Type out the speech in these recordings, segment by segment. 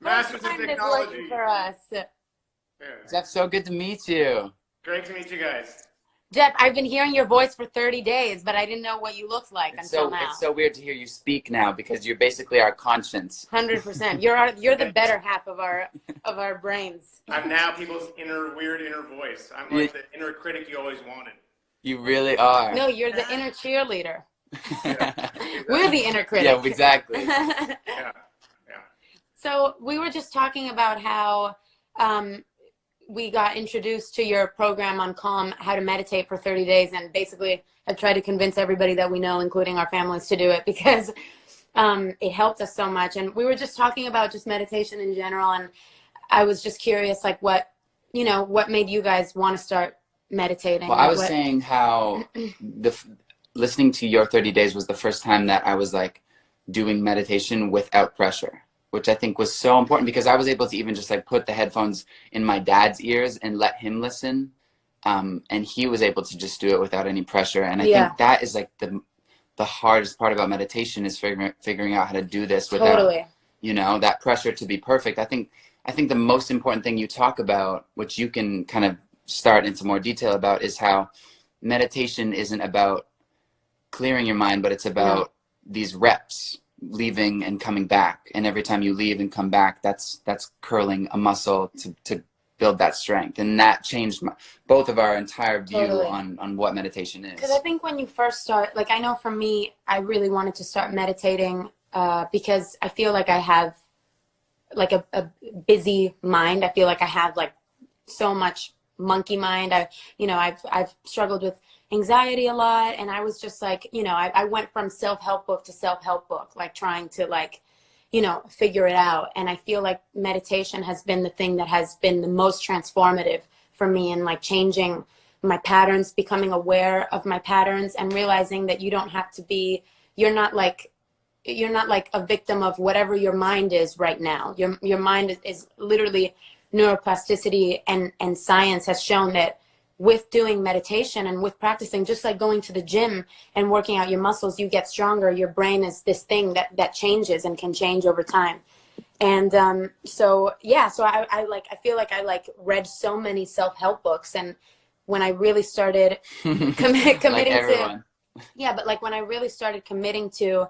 Masters of Time is Technology. working for us. Yeah. Jeff, so good to meet you. Great to meet you guys. Jeff, I've been hearing your voice for 30 days, but I didn't know what you looked like until now. It's so weird to hear you speak now because you're basically our conscience. 100%. You're the better half of our brains. I'm now people's weird inner voice. I'm like the inner critic you always wanted. You really are. No, you're the inner cheerleader. Yeah. We're the inner critic. Yeah, exactly. Yeah. So we were just talking about how we got introduced to your program on Calm, how to meditate for 30 days, and basically have tried to convince everybody that we know, including our families, to do it because it helped us so much. And we were just talking about just meditation in general, and I was just curious, like what made you guys want to start meditating? Well, I was saying how listening to your 30 days was the first time that I was like doing meditation without pressure, which I think was so important because I was able to even just like put the headphones in my dad's ears and let him listen. And he was able to just do it without any pressure. And I think that is like the hardest part about meditation is figuring out how to do this without, that pressure to be perfect. I think the most important thing you talk about, which you can kind of start into more detail about, is how meditation isn't about clearing your mind, but it's about these reps, leaving and coming back, and every time you leave and come back, that's curling a muscle to build that strength. And that changed both of our entire view on what meditation is. Because I think when you first start, like I know for me, I really wanted to start meditating because I feel like I have like a busy mind. I feel like I have like so much monkey mind. I've struggled with anxiety a lot, and I was just like, I went from self-help book to self-help book, like trying to figure it out. And I feel like meditation has been the thing that has been the most transformative for me in like changing my patterns, becoming aware of my patterns, and realizing that you don't have to be, you're not like a victim of whatever your mind is right now. Your mind is literally neuroplasticity, and science has shown that with doing meditation and with practicing, just like going to the gym and working out your muscles, you get stronger. Your brain is this thing that changes and can change over time. And so I feel like I read so many self-help books, and when I really started committing when I really started committing to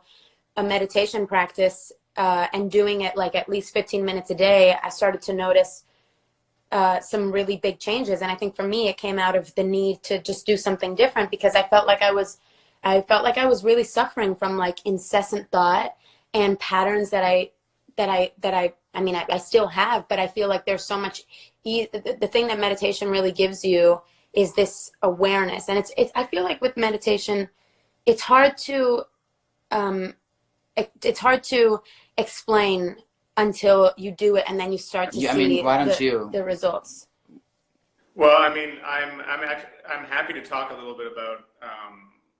a meditation practice and doing it like at least 15 minutes a day, I started to notice some really big changes. And I think for me, it came out of the need to just do something different, because I felt like I was really suffering from like incessant thought and patterns that I still have, but I feel like there's so much, the thing that meditation really gives you is this awareness. And I feel like with meditation, it's hard to explain until you do it, and then you start to see the results. Well, I mean, I'm happy to talk a little bit about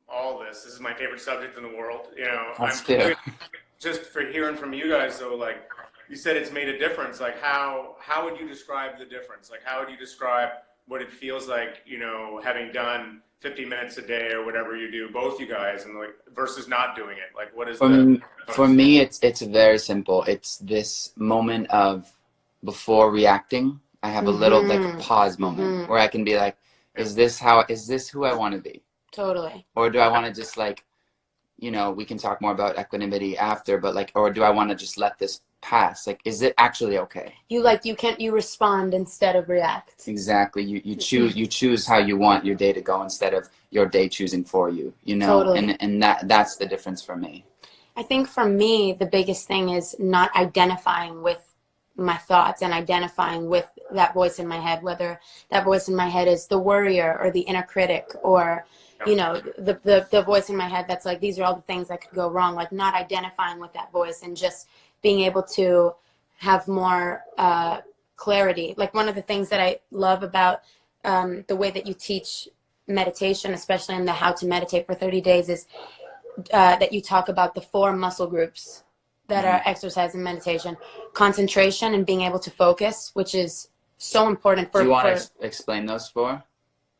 all this. This is my favorite subject in the world. That's good. Just for hearing from you guys, though, like you said, it's made a difference. Like how would you describe the difference? Like how would you describe what it feels like, having done 50 minutes a day or whatever you do, both you guys, and like versus not doing it? Like what is for me, it's very simple. It's this moment of before reacting, I have a little like a pause moment where I can be like, is this who I want to be? Totally. Or do I want to just like, we can talk more about equanimity after, but like, or do I want to just let this pass? Like, is it actually okay? You respond instead of react. Exactly. You choose how you want your day to go instead of your day choosing for you, Totally. and that's the difference for me. I think for me, the biggest thing is not identifying with my thoughts and identifying with that voice in my head, whether that voice in my head is the worrier or the inner critic, or the voice in my head that's like, these are all the things that could go wrong. Like not identifying with that voice and just being able to have more clarity. Like one of the things that I love about the way that you teach meditation, especially in the How to Meditate for 30 Days, is that you talk about the 4 muscle groups that are exercise and meditation: concentration and being able to focus, which is so important for. Do you want to explain those 4?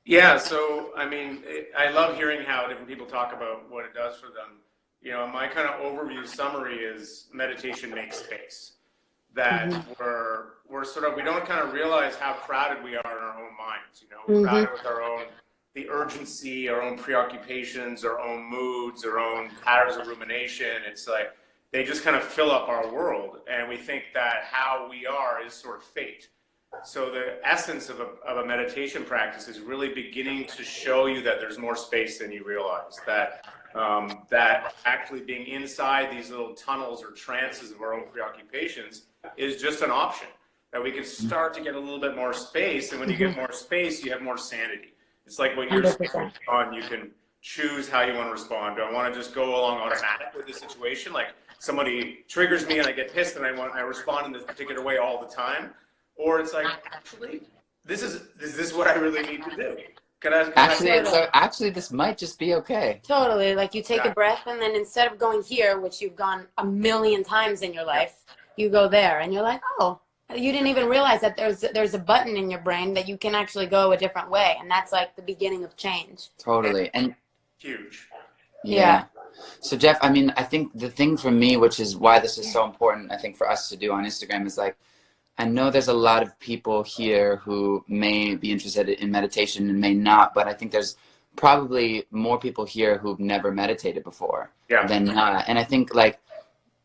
Yeah, so I mean, I love hearing how different people talk about what it does for them. My kind of overview summary is meditation makes space. that Mm-hmm. we're sort of, we don't kind of realize how crowded we are in our own minds. You know, we're Mm-hmm. crowded with our own, the urgency, our own preoccupations, our own moods, our own patterns of rumination. It's like they just kind of fill up our world, and we think that how we are is sort of fate. So the essence of a meditation practice is really beginning to show you that there's more space than you realize, that that actually being inside these little tunnels or trances of our own preoccupations is just an option, that we can start to get a little bit more space, and when you get more space, you have more sanity. It's like what you're saying 100%. on, you can choose how you want to respond. Do I want to just go along automatic with the situation? Like somebody triggers me and I get pissed and I respond in this particular way all the time? Or it's like, actually, is this what I really need to do? Actually, this might just be okay. Totally. Like you take a breath, and then instead of going here, which you've gone a million times in your life, you go there, and you're like, oh, you didn't even realize that there's a button in your brain that you can actually go a different way, and that's like the beginning of change. Totally. And huge. Yeah. So Jeff, I mean, I think the thing for me, which is why this is so important, I think for us to do on Instagram, is like, I know there's a lot of people here who may be interested in meditation and may not, but I think there's probably more people here who've never meditated before than not. And I think like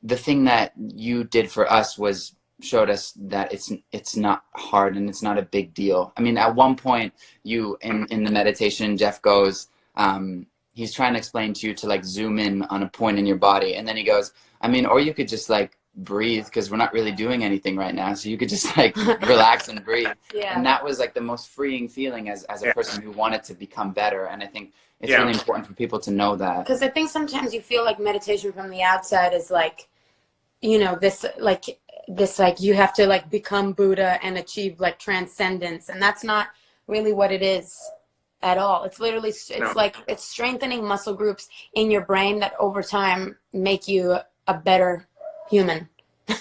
the thing that you did for us was showed us that it's not hard and it's not a big deal. I mean, at one point you in the meditation, Jeff goes, he's trying to explain to you to like zoom in on a point in your body, and then he goes, I mean, or you could just like breathe, because we're not really doing anything right now, so you could just like relax and breathe. And that was like the most freeing feeling as a person who wanted to become better. And I think it's really important for people to know that, because I think sometimes you feel like meditation from the outside is like, you know, this like you have to like become Buddha and achieve like transcendence, and that's not really what it is at all. It's literally like it's strengthening muscle groups in your brain that over time make you a better human.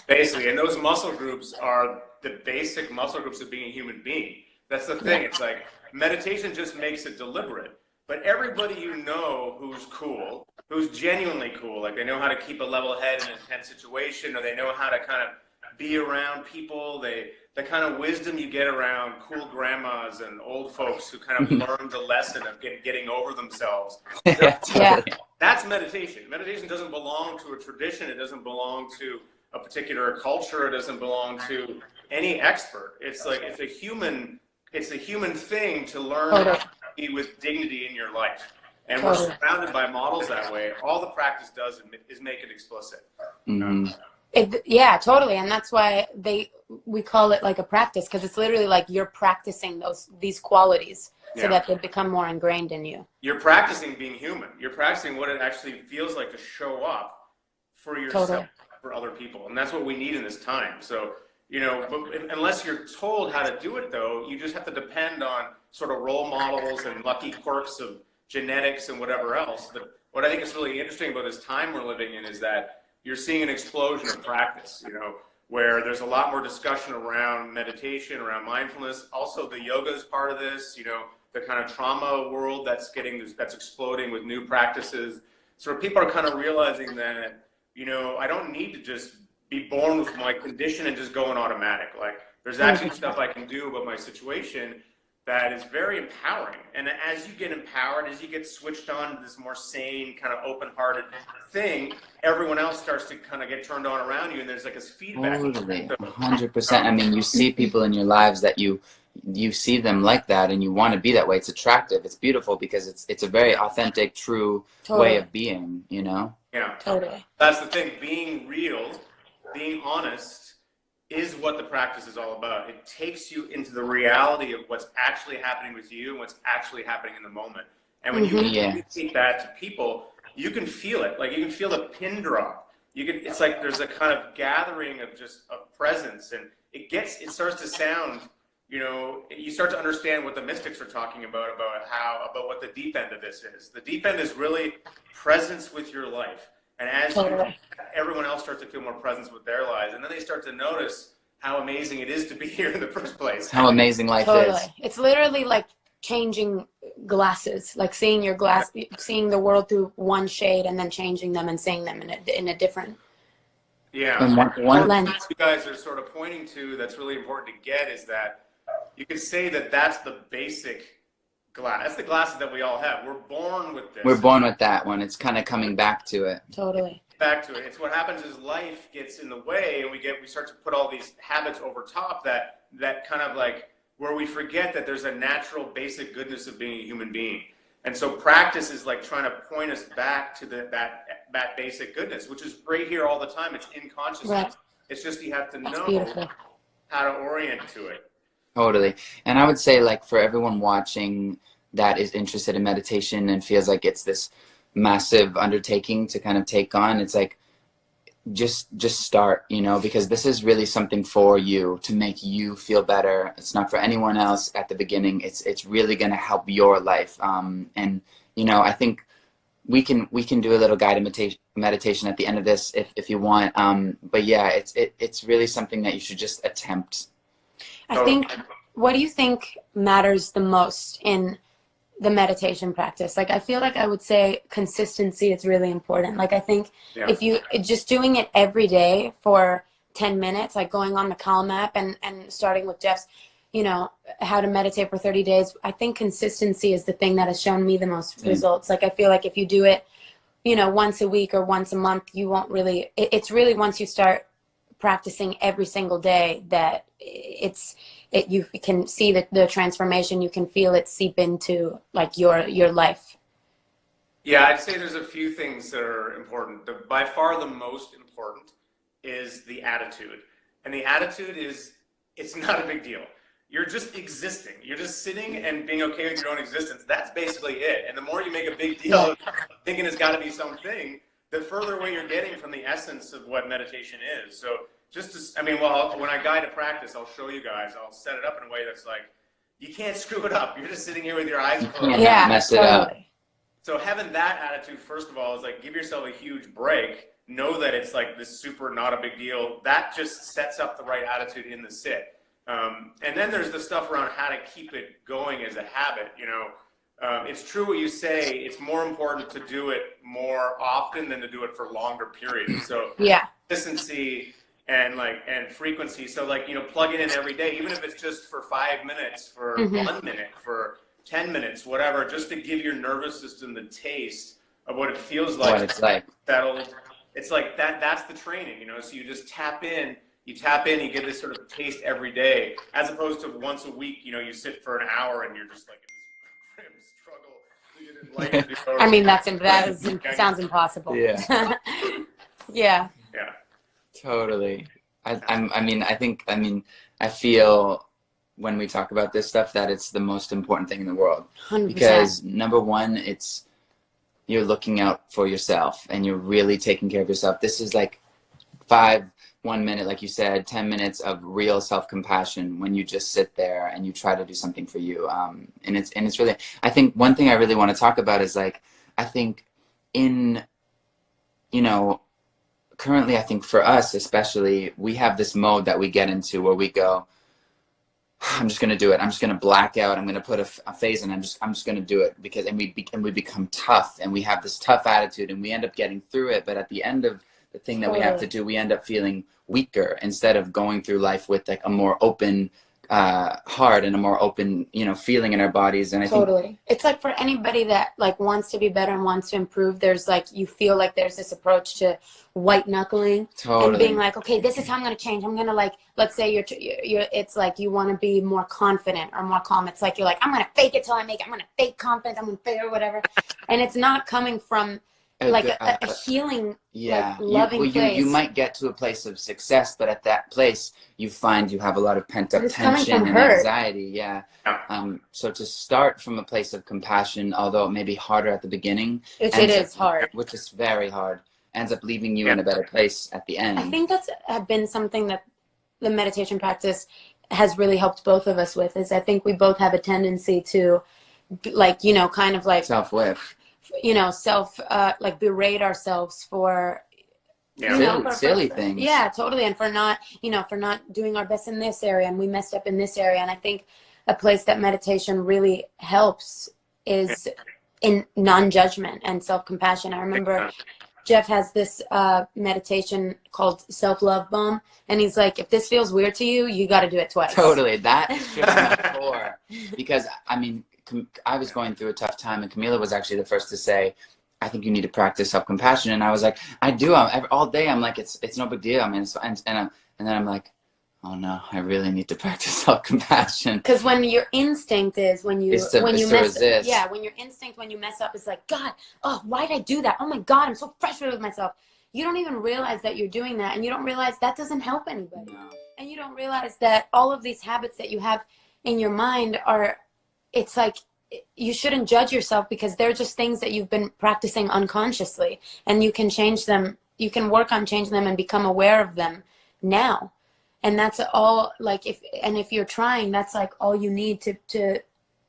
Basically, and those muscle groups are the basic muscle groups of being a human being. That's the thing. It's like meditation just makes it deliberate. But everybody you know who's cool, who's genuinely cool, like they know how to keep a level head in an intense situation, or they know how to kind of be around people, the kind of wisdom you get around cool grandmas and old folks who kind of learned the lesson of getting over themselves. That's meditation. Meditation doesn't belong to a tradition. It doesn't belong to a particular culture. It doesn't belong to any expert. It's like it's a human thing to learn how to be with dignity in your life. And we're surrounded by models that way. All the practice does is make it explicit. Yeah, totally. And that's why we call it like a practice, because it's literally like you're practicing these qualities so that they become more ingrained in you. You're practicing being human. You're practicing what it actually feels like to show up for yourself, for other people. And that's what we need in this time. So, you know, but unless you're told how to do it, though, you just have to depend on sort of role models and lucky quirks of genetics and whatever else. But what I think is really interesting about this time we're living in is that you're seeing an explosion of practice, you know, where there's a lot more discussion around meditation, around mindfulness. Also, the yoga is part of this, you know, the kind of trauma world that's exploding with new practices. So people are kind of realizing that, you know, I don't need to just be born with my condition and just go in automatic. Like, there's actually stuff I can do about my situation that is very empowering. And as you get empowered, as you get switched on to this more sane, kind of open-hearted thing, everyone else starts to kind of get turned on around you, and there's like this feedback. Totally, 100%. I mean, you see people in your lives that you see them like that, and you want to be that way. It's attractive. It's beautiful because it's a very authentic, true way of being, you know? Yeah. Totally. That's the thing. Being real, being honest, is what the practice is all about. It takes you into the reality of what's actually happening with you and what's actually happening in the moment. And when you communicate that to people, you can feel it. Like, you can feel the pin drop. It's like there's a kind of gathering of just a presence, and it starts to sound, you know, you start to understand what the mystics are talking about what the deep end of this is. The deep end is really presence with your life. And as everyone else starts to feel more presence with their lives, and then they start to notice how amazing it is to be here in the first place. How amazing life is. It's literally like changing glasses, like seeing seeing the world through one shade and then changing them and seeing them in a different Yeah. And one What you guys are sort of pointing to that's really important to get is that you could say that that's the basic glass. That's the glasses that we all have. We're born with this. we're born with that one. It's kind of coming back to it. Totally. Back to it. It's what happens is life gets in the way, and we start to put all these habits over top that kind of like where we forget that there's a natural basic goodness of being a human being. And so practice is like trying to point us back to that basic goodness, which is right here all the time. It's in consciousness. Right. It's just you have to know Beautiful. how to orient to it. Totally. And I would say, like, for everyone watching that is interested in meditation and feels like it's this massive undertaking to kind of take on, it's like, just start, you know, because this is really something for you to make you feel better. It's not for anyone else at the beginning. It's really going to help your life. And, you know, I think we can do a little guided meditation at the end of this if you want. But yeah, it's really something that you should just attempt. I think, what do you think matters the most in the meditation practice? Like, I feel like I would say consistency is really important. Like, I think if you just doing it every day for 10 minutes, like going on the Calm app and starting with Jeff's, you know, how to meditate for 30 days, I think consistency is the thing that has shown me the most results. Like, I feel like if you do it, you know, once a week or once a month, you won't really, it's really once you start practicing every single day that you can see the transformation. You can feel it seep into like your life. Yeah, I'd say there's a few things that are important. By far the most important is the attitude. And the attitude is, it's not a big deal. You're just existing. You're just sitting and being okay with your own existence. That's basically it. And the more you make a big deal of thinking it's got to be something, the further away you're getting from the essence of what meditation is. So when I guide a practice, I'll show you guys, I'll set it up in a way that's like, you can't screw it up. You're just sitting here with your eyes closed. Yeah, mess it up. So having that attitude, first of all, is like, give yourself a huge break. Know that it's like this super not a big deal. That just sets up the right attitude in the sit. And then there's the stuff around how to keep it going as a habit. You know, it's true what you say. It's more important to do it more often than to do it for longer periods. So consistency and frequency. So like, you know, plug it in every day, even if it's just for 5 minutes, for 1 minute, for 10 minutes, whatever, just to give your nervous system the taste of what it feels like. What it's like. It's like that's the training, you know. So you just tap in, you get this sort of taste every day, as opposed to once a week, you know, you sit for an hour and you're just like in this grim struggle. I mean, that sounds impossible. Yeah. Yeah. Totally. I feel when we talk about this stuff that it's the most important thing in the world. 100%. Because number one, you're looking out for yourself and you're really taking care of yourself. This is like 1 minute, like you said, 10 minutes of real self-compassion when you just sit there and you try to do something for you. And it's really, I think one thing I really want to talk about is like, I think currently, I think for us especially, we have this mode that we get into where we go, I'm just going to do it. I'm just going to black out. I'm going to put a phase in. I'm just going to do it and we become tough and we have this tough attitude and we end up getting through it. But at the end of the thing that we have to do, we end up feeling weaker instead of going through life with like a more open heart and a more open, you know, feeling in our bodies. And I think it's like for anybody that like wants to be better and wants to improve, there's like, you feel like there's this approach to white knuckling and being like, okay, this is how I'm going to change. I'm going to like, let's say it's like you want to be more confident or more calm. It's like, you're like, I'm going to fake it till I make it. I'm going to fake confidence. I'm going to fake or whatever. And it's not coming from like a healing, like loving place. You might get to a place of success, but at that place, you find you have a lot of pent-up tension and anxiety. Yeah. So to start from a place of compassion, although it may be harder at the beginning, it is hard, which is very hard, ends up leaving you in a better place at the end. I think that's been something that the meditation practice has really helped both of us with. Is I think we both have a tendency to, like, you know, kind of like self-whip. You know, like berate ourselves for silly things. Yeah, totally. And for not doing our best in this area, and we messed up in this area. And I think a place that meditation really helps is in non-judgment and self-compassion. I remember Jeff has this meditation called Self-Love Bomb, and he's like, if this feels weird to you, you got to do it twice. Totally. That shook my core. Because, I mean, I was going through a tough time, and Camila was actually the first to say, I think you need to practice self-compassion. And I was like, I do. All day I'm like, it's no big deal. I mean, and then I'm like, oh no, I really need to practice self-compassion. Because when your instinct is when you resist. Yeah, when your instinct when you mess up is like, God, oh, why did I do that? Oh my God, I'm so frustrated with myself. You don't even realize that you're doing that, and you don't realize that doesn't help anybody. No. And you don't realize that all of these habits that you have in your mind are, it's like, you shouldn't judge yourself because they're just things that you've been practicing unconsciously, and you can change them. You can work on changing them and become aware of them now. And that's all, like, if you're trying, that's like all you need to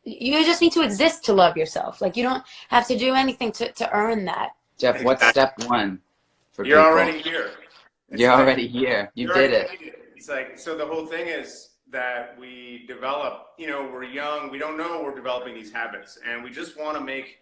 you just need to exist to love yourself. Like, you don't have to do anything to earn that. Jeff, what's step one for You're people? already here. You're already here. You did it. It's like, so the whole thing is that we develop, you know, we're young, we don't know we're developing these habits, and we just want to make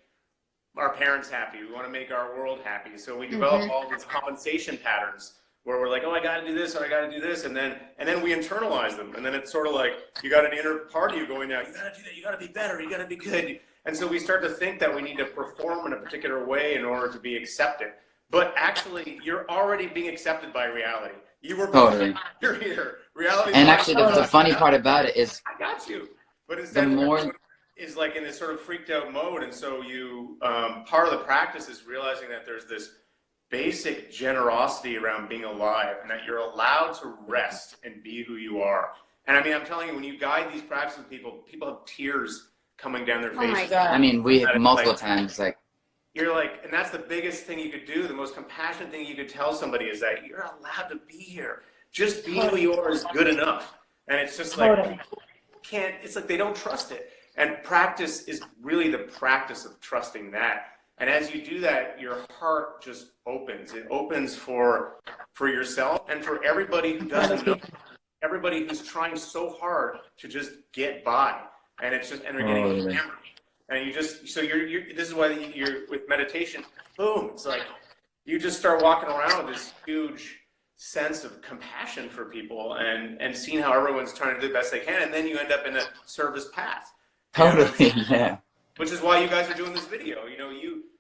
our parents happy. We want to make our world happy. So we develop all these compensation patterns where we're like, oh, I got to do this, or I got to do this, and then we internalize them, and then it's sort of like you got an inner part of you going now, you got to do that, you got to be better, you got to be good, and so we start to think that we need to perform in a particular way in order to be accepted. But actually, you're already being accepted by reality. You were born, you're here. Reality. And actually, the funny part about it is, I got you. But instead, the more is like in this sort of freaked out mode, and so you part of the practice is realizing that there's this basic generosity around being alive, and that you're allowed to rest and be who you are. And I mean, I'm telling you, when you guide these practices with people have tears coming down their faces. Oh my God. I mean, we multiple times, like, you're like, and that's the biggest thing you could do. The most compassionate thing you could tell somebody is that you're allowed to be here. Just be who you are is good enough. And it's just like, people can't, it's like they don't trust it. And practice is really the practice of trusting that. And as you do that, your heart just opens. It opens for yourself and for everybody who doesn't know. Everybody who's trying so hard to just get by. And it's just, and they're getting hammered. And you just, so you're this is why you're with meditation, boom, it's like you just start walking around with this huge sense of compassion for people and seeing how everyone's trying to do the best they can, and then you end up in a service path. totally, yeah. Which is why you guys are doing this video. You know,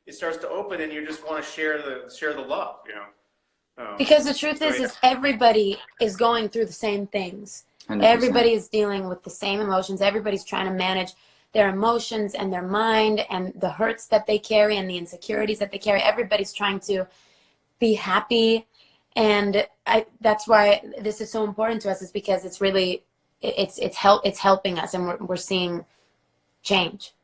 it starts to open, and you just want to share the love. You know, because the truth is everybody is going through the same things. 100%. Everybody is dealing with the same emotions. Everybody's trying to manage their emotions and their mind and the hurts that they carry and the insecurities that they carry. Everybody's trying to be happy. And that's why this is so important to us, is because it's really, it's helping us, and we're seeing change.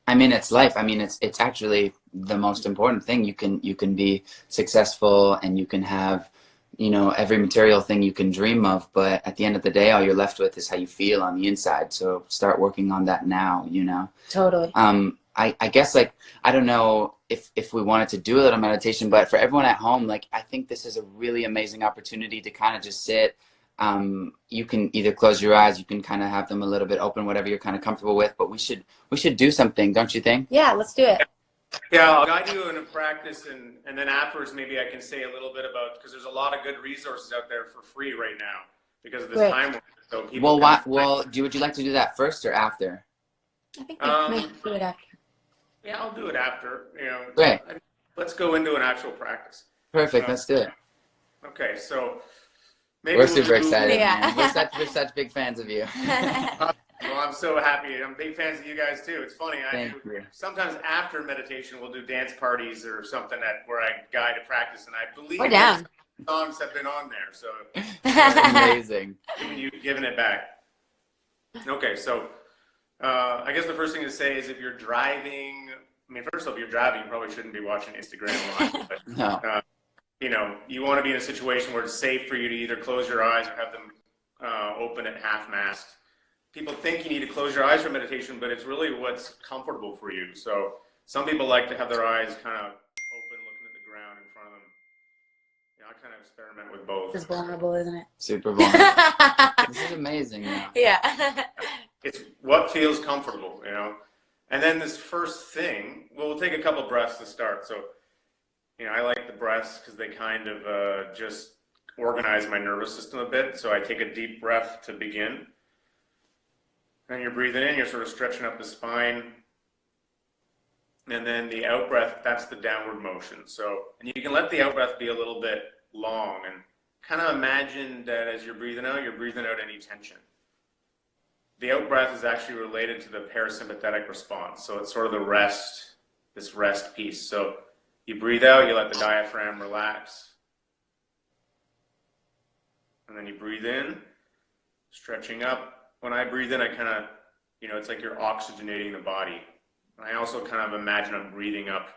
I mean, it's life. I mean, it's actually the most important thing. You can be successful, and you can have, you know, every material thing you can dream of, but at the end of the day, all you're left with is how you feel on the inside. So start working on that now, you know? Totally. I guess, like, I don't know if we wanted to do a little meditation, but for everyone at home, like, I think this is a really amazing opportunity to kind of just sit. You can either close your eyes, you can kind of have them a little bit open, whatever you're kind of comfortable with, but we should do something, don't you think? Yeah, let's do it. Yeah, I'll guide you in a practice, and then afterwards maybe I can say a little bit about, because there's a lot of good resources out there for free right now because of this time. So people would you like to do that first or after? I think we may do it after. Yeah, I'll do it after. You know, Great. Let's go into an actual practice. Perfect. Let's do it. Okay, so maybe We're super excited. Yeah. Man. We're such big fans of you. Well, I'm so happy. I'm big fans of you guys too. It's funny. Thank you. Sometimes after meditation, we'll do dance parties or something where I guide a practice, and I believe we're down. Songs have been on there, so amazing. You've given it back. Okay, so I guess the first thing to say is if you're driving. I mean, first off, if you're driving, you probably shouldn't be watching Instagram Live. But, no. You know, you want to be in a situation where it's safe for you to either close your eyes or have them open at half-mast. People think you need to close your eyes for meditation, but it's really what's comfortable for you. So some people like to have their eyes kind of open, looking at the ground in front of them. You know, I kind of experiment with both. It's vulnerable, isn't it? Super vulnerable. This is amazing. Man. Yeah. It's what feels comfortable, you know. And then this first thing, we'll take a couple breaths to start. So You know, I like the breaths because they kind of just organize my nervous system a bit. So I take a deep breath to begin. And you're breathing in, you're sort of stretching up the spine. And then the out breath, that's the downward motion. So, and you can let the out breath be a little bit long and kind of imagine that as you're breathing out any tension. The out breath is actually related to the parasympathetic response. So it's sort of the rest, this rest piece. So you breathe out, you let the diaphragm relax. And then you breathe in, stretching up. When I breathe in, I kind of, you know, it's like you're oxygenating the body. And I also kind of imagine I'm breathing up,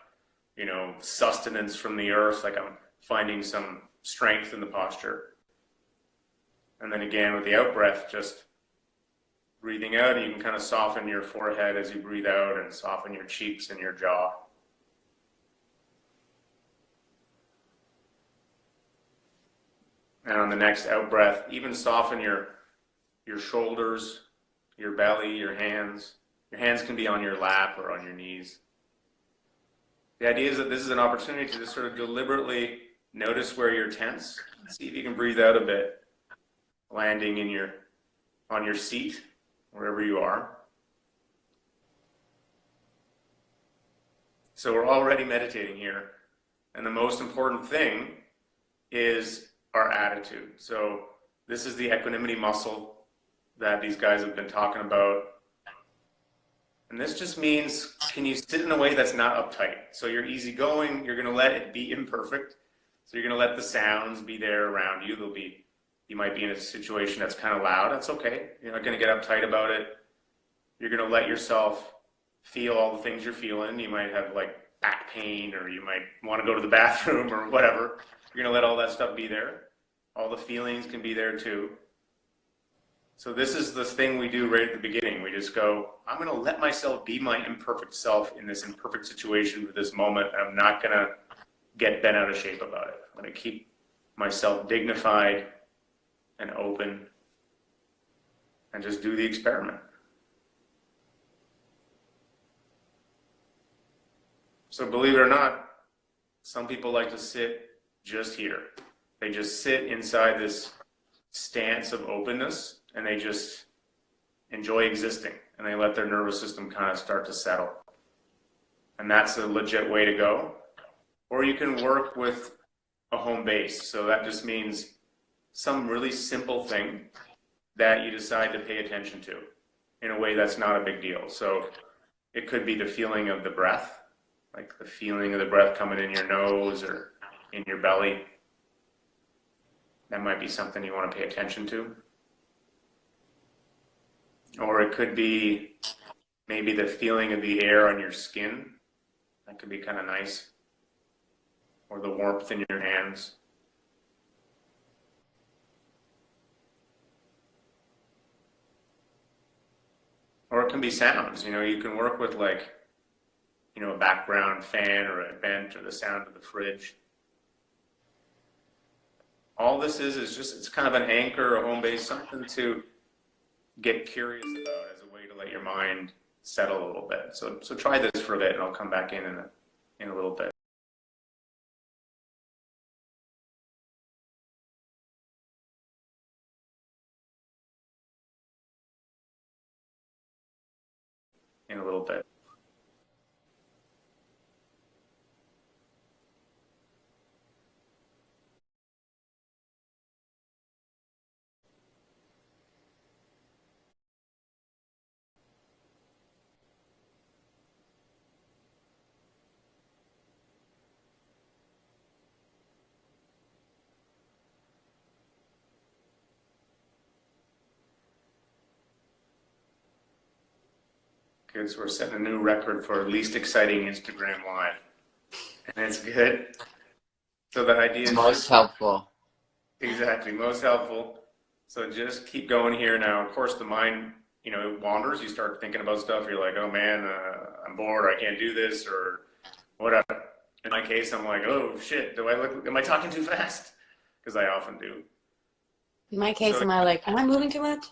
you know, sustenance from the earth, like I'm finding some strength in the posture. And then again, with the out breath, just breathing out, and you can kind of soften your forehead as you breathe out and soften your cheeks and your jaw. And on the next out breath, even soften your shoulders, your belly, your hands. Your hands can be on your lap or on your knees. The idea is that this is an opportunity to just sort of deliberately notice where you're tense. See if you can breathe out a bit, landing on your seat, wherever you are. So we're already meditating here. And the most important thing is our attitude. So this is the equanimity muscle that these guys have been talking about. And this just means, can you sit in a way that's not uptight? So you're easygoing, you're gonna let it be imperfect. So you're gonna let the sounds be there around you. You might be in a situation that's kind of loud, that's okay. You're not gonna get uptight about it. You're gonna let yourself feel all the things you're feeling. You might have like back pain, or you might wanna go to the bathroom or whatever. You're gonna let all that stuff be there. All the feelings can be there too. So this is the thing we do right at the beginning. We just go, I'm going to let myself be my imperfect self in this imperfect situation for this moment. I'm not going to get bent out of shape about it. I'm going to keep myself dignified and open and just do the experiment. So believe it or not, some people like to sit just here. They just sit inside this stance of openness, and they just enjoy existing, and they let their nervous system kind of start to settle. And that's a legit way to go. Or you can work with a home base. So that just means some really simple thing that you decide to pay attention to in a way that's not a big deal. So it could be the feeling of the breath, like the feeling of the breath coming in your nose or in your belly. That might be something you want to pay attention to. Or it could be maybe the feeling of the air on your skin. That could be kind of nice. Or the warmth in your hands. Or it can be sounds. You know, you can work with like, you know, a background fan or a vent or the sound of the fridge. All this is just, it's kind of an anchor, a home base, something to get curious about as a way to let your mind settle a little bit. So try this for a bit, and I'll come back in a little bit. In a little bit. Good, so we're setting a new record for least exciting Instagram Live. And it's good. So the idea is Most helpful. Exactly, most helpful. So just keep going here now. Of course, the mind, you know, it wanders. You start thinking about stuff. You're like, oh man, I'm bored. I can't do this or whatever. In my case, I'm like, oh shit, am I talking too fast? Because I often do. In my case, am I moving too much?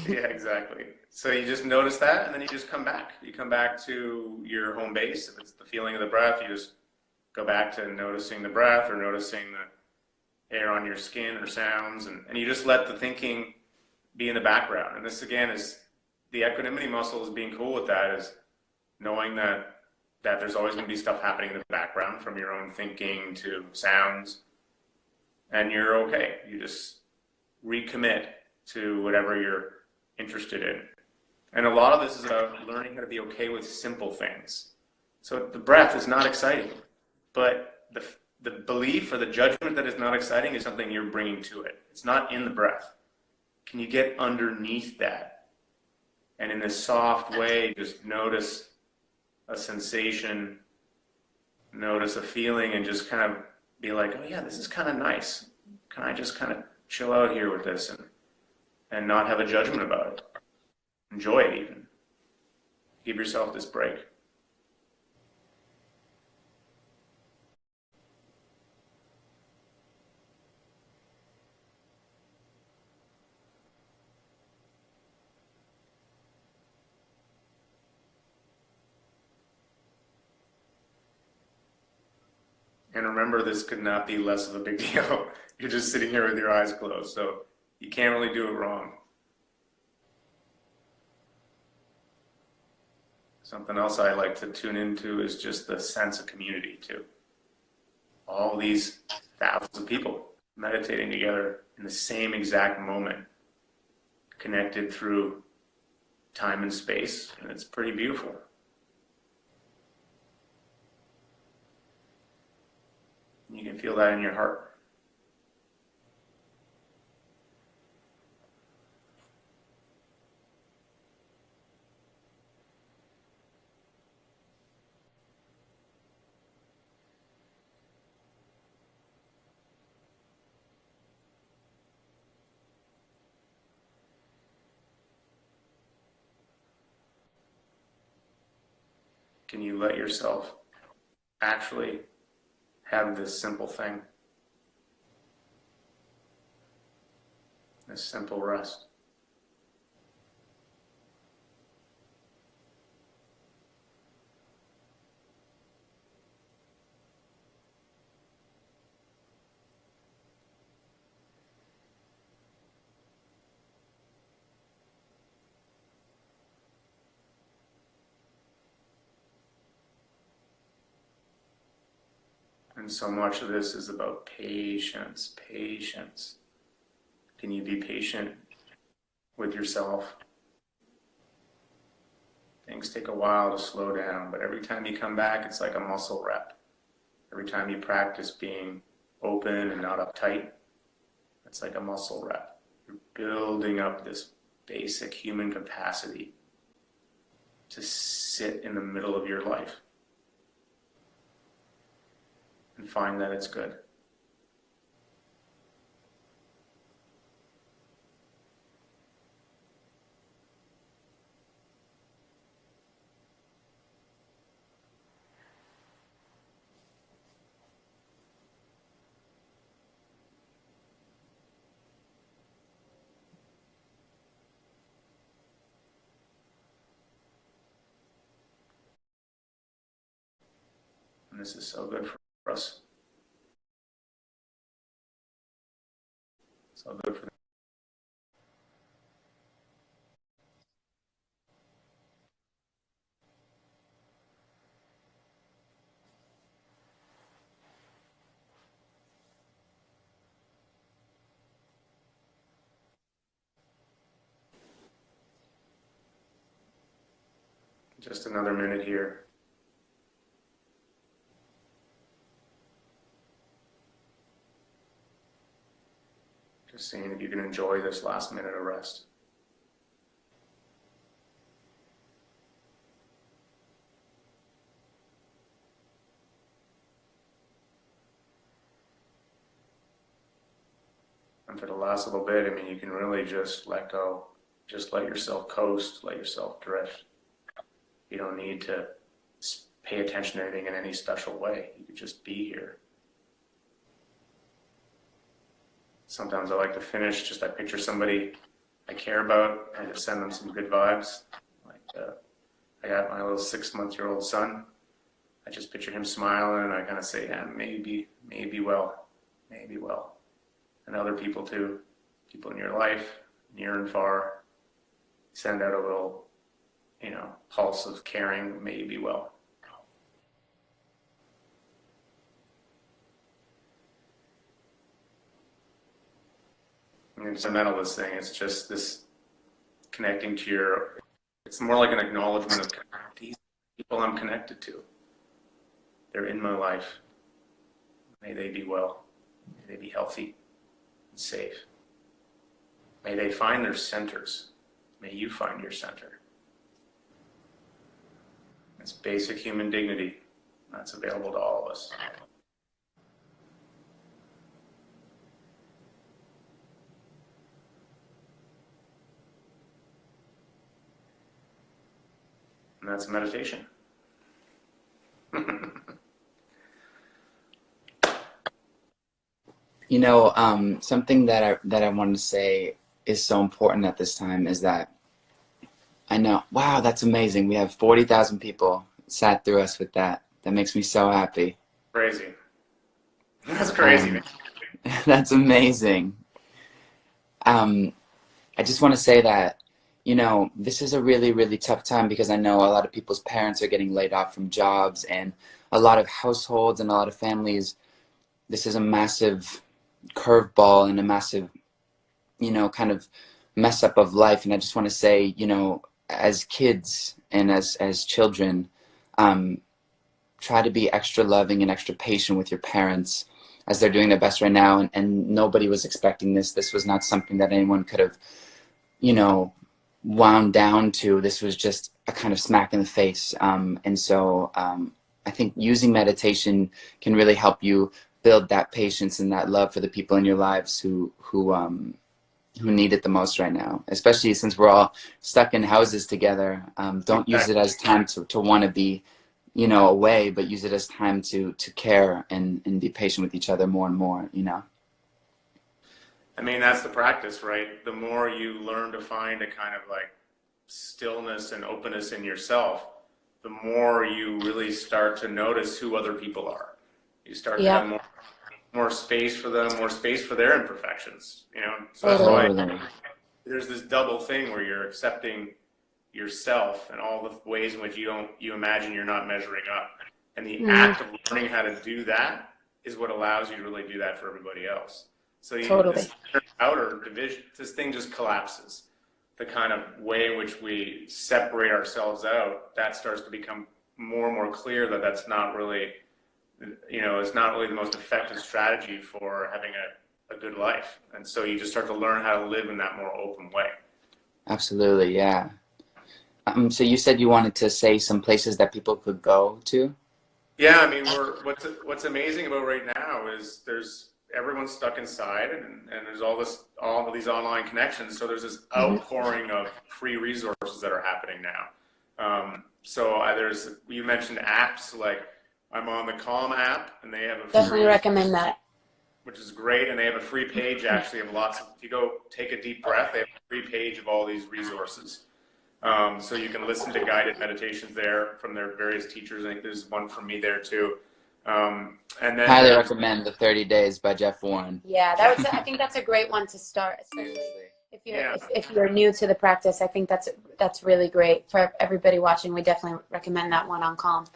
Yeah, exactly. So you just notice that, and then you just come back. You come back to your home base. If it's the feeling of the breath, you just go back to noticing the breath or noticing the air on your skin or sounds, and you just let the thinking be in the background. And this again is the equanimity muscle, is being cool with that, is knowing that there's always going to be stuff happening in the background, from your own thinking to sounds, and you're okay. You just recommit to whatever you're interested in. And a lot of this is about learning how to be okay with simple things. So the breath is not exciting, but the belief or the judgment that is not exciting is something you're bringing to it. It's not in the breath. Can you get underneath that? And in this soft way, just notice a sensation, notice a feeling, and just kind of be like, oh yeah, this is kind of nice. Can I just kind of chill out here with this and not have a judgment about it? Enjoy it even. Give yourself this break. And remember, this could not be less of a big deal. You're just sitting here with your eyes closed, so you can't really do it wrong. Something else I like to tune into is just the sense of community too. All these thousands of people meditating together in the same exact moment, connected through time and space, and it's pretty beautiful. You can feel that in your heart. Can you let yourself actually have this simple thing, this simple rest? And so much of this is about patience, patience. Can you be patient with yourself? Things take a while to slow down, but every time you come back, it's like a muscle rep. Every time you practice being open and not uptight, it's like a muscle rep. You're building up this basic human capacity to sit in the middle of your life and find that it's good. And this is so good for us. So good for them. Just another minute here. Just seeing if you can enjoy this last minute of rest. And for the last little bit, I mean, you can really just let go. Just let yourself coast, let yourself drift. You don't need to pay attention to anything in any special way. You can just be here. Sometimes I like to finish, I picture somebody I care about and just send them some good vibes. Like I got my little 6-month-old son. I just picture him smiling, and I kind of say, yeah, maybe well, maybe well. And other people too, people in your life, near and far, send out a little, pulse of caring, maybe well. And it's a mentalist thing. It's just this connecting to it's more like an acknowledgement of these people I'm connected to. They're in my life. May they be well. May they be healthy and safe. May they find their centers. May you find your center. It's basic human dignity that's available to all of us. And that's meditation. Something that I wanted to say is so important at this time is that I know, wow, that's amazing. We have 40,000 people sat through us with that. That makes me so happy. Crazy. That's crazy, man. That's amazing. I just want to say that, this is a really, really tough time because I know a lot of people's parents are getting laid off from jobs, and a lot of households and a lot of families, this is a massive curveball and a massive, kind of mess up of life. And I just want to say, as kids and as children, try to be extra loving and extra patient with your parents as they're doing their best right now. And nobody was expecting this. This was not something that anyone could have, wound down to. This was just a kind of smack in the face. And so I think using meditation can really help you build that patience and that love for the people in your lives who need it the most right now, especially since we're all stuck in houses together. Don't use it as time to want to be, away, but use it as time to care and be patient with each other more and more, I mean, that's the practice, right? The more you learn to find a kind of like stillness and openness in yourself, the more you really start to notice who other people are. You start to have more space for them, more space for their imperfections, So that's why there's this double thing where you're accepting yourself and all the ways in which you imagine you're not measuring up. And the act of learning how to do that is what allows you to really do that for everybody else. So this outer division, this thing just collapses. The kind of way in which we separate ourselves out, that starts to become more and more clear that that's not really, it's not really the most effective strategy for having a good life. And so you just start to learn how to live in that more open way. Absolutely, yeah. So you said you wanted to say some places that people could go to? Yeah, I mean, what's amazing about right now is everyone's stuck inside, and there's all of these online connections. So there's this outpouring of free resources that are happening now. You mentioned apps, like I'm on the Calm app, and they have definitely recommend that, which is great. And they have a free page actually of if you go take a deep breath, they have a free page of all these resources. So you can listen to guided meditations there from their various teachers. I think there's one from me there too. And then highly recommend the 30 Days by Jeff Warren. Yeah, I think that's a great one to start, especially if you're new to the practice. I think that's really great for everybody watching. We definitely recommend that one on Calm.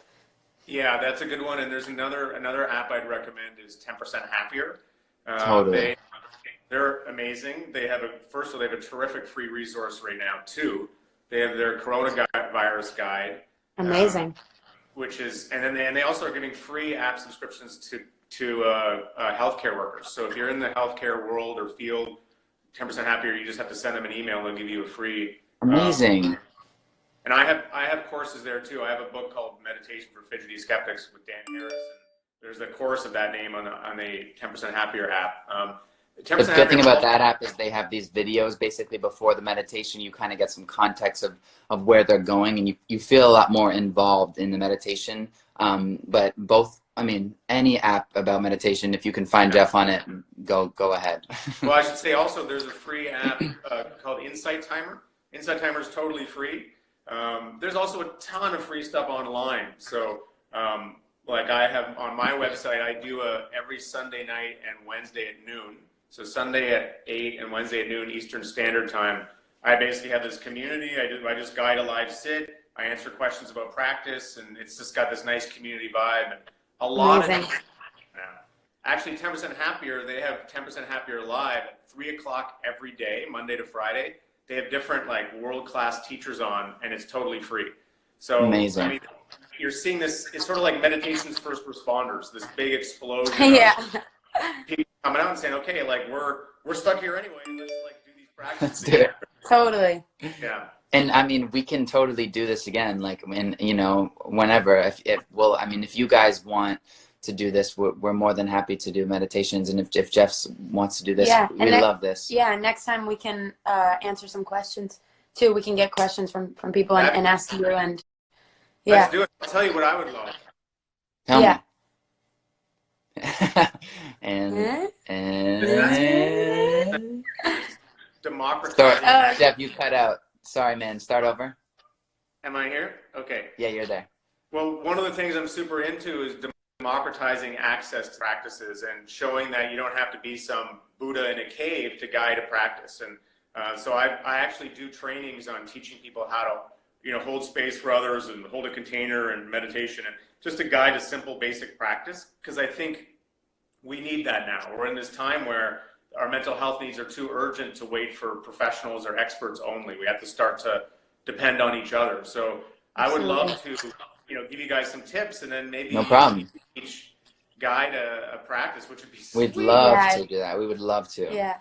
Yeah, that's a good one. And there's another app I'd recommend is 10% Happier. Totally. They're amazing. They have a terrific free resource right now too. They have their coronavirus guide. Amazing. And they also are giving free app subscriptions to healthcare workers. So if you're in the healthcare world or field, 10% Happier, you just have to send them an email. They'll give you a free. Amazing. And I have courses there too. I have a book called Meditation for Fidgety Skeptics with Dan Harris. And there's a course of that name on the 10% Happier app. The good thing about that app is they have these videos basically before the meditation. You kind of get some context of where they're going, and you feel a lot more involved in the meditation. But any app about meditation, if you can find Jeff on it, go ahead. Well, I should say also there's a free app called Insight Timer. Insight Timer is totally free. There's also a ton of free stuff online. So Like I have on my website, I do every Sunday night and Wednesday at noon. So Sunday at 8 and Wednesday at noon Eastern Standard Time. I basically have this community. I just guide a live sit. I answer questions about practice, and it's just got this nice community vibe. And a lot Amazing. of actually 10% Happier. They have 10% Happier live at 3 o'clock every day, Monday to Friday. They have different like world-class teachers on, and it's totally free. So Amazing. I mean, you're seeing this. It's sort of like meditation's first responders. This big explosion. Yeah. People coming out and saying, "Okay, like we're stuck here anyway. Let's like do these practices." Let's do it. Totally. Yeah. And I mean, we can totally do this again, like when, you know, whenever, well, I mean, if you guys want to do this, we're more than happy to do meditations. And if Jeff wants to do this, Yeah, we love this. Yeah, next time we can answer some questions too. We can get questions from people and ask you. And yeah, Let's do it. I'll tell you what I would love. Tell yeah. me. and Democratize. sorry, Jeff, you cut out. Sorry, man. Start over. Am I here? Okay. Yeah, you're there. Well, one of the things I'm super into is democratizing access to practices and showing that you don't have to be some Buddha in a cave to guide a practice. And so I actually do trainings on teaching people how to, you know, hold space for others and hold a container and meditation and just to guide a simple basic practice, because I think we need that now. We're in this time where our mental health needs are too urgent to wait for professionals or experts only. We have to start to depend on each other. So I would love to, you know, give you guys some tips, and then maybe No problem. each guide a practice, which would be sweet. We'd love to do that. We would love to. Yeah.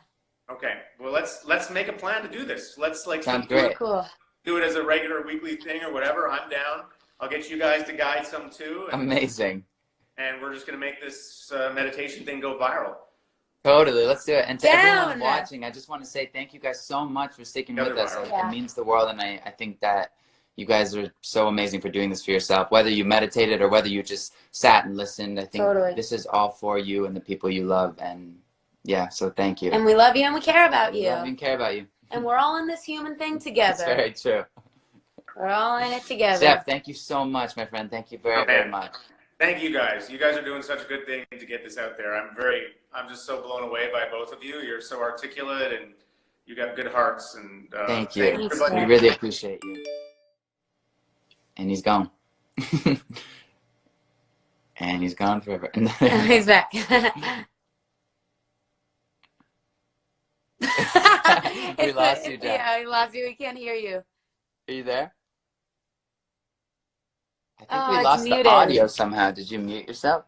Okay. Well, let's make a plan to do this. Let's like Sounds do it- great. Cool. do it as a regular weekly thing or whatever. I'm down. I'll get you guys to guide some too. Amazing. And we're just going to make this meditation thing go viral. Totally. Let's do it. And to everyone Down. watching, I just want to say thank you guys so much for sticking with us. Yeah. It means the world. And I think that you guys are so amazing for doing this for yourself. Whether you meditated or whether you just sat and listened, I think this is all for you and the people you love. And yeah, so thank you. And we love you and we care about We you. love you and care about you. And we're all in this human thing together. That's very true. We're all in it together. Jeff, thank you so much, my friend. Thank you very, very much. Thank you guys. You guys are doing such a good thing to get this out there. I'm just so blown away by both of you. You're so articulate and you got good hearts. And thank you. everybody. We really appreciate you. And he's gone. And he's gone forever. He's back. We lost you, Jeff. Yeah, we lost you. We can't hear you. Are you there? I think Oh, we it's lost muted. the audio somehow. Did you mute yourself?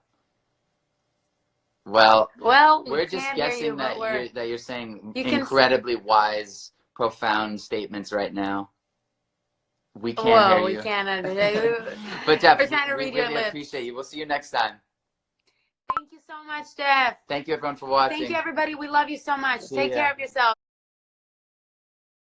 Well, we're just can't hear guessing you, that but you're saying You can- incredibly wise, profound statements right now. We can't Whoa, hear we you. can't understand. But Jeff, We're trying to we read your really lips. appreciate you. We'll see you next time. Thank you so much, Jeff. Thank you, everyone, for watching. Thank you, everybody. We love you so much. See Take ya. care of yourself.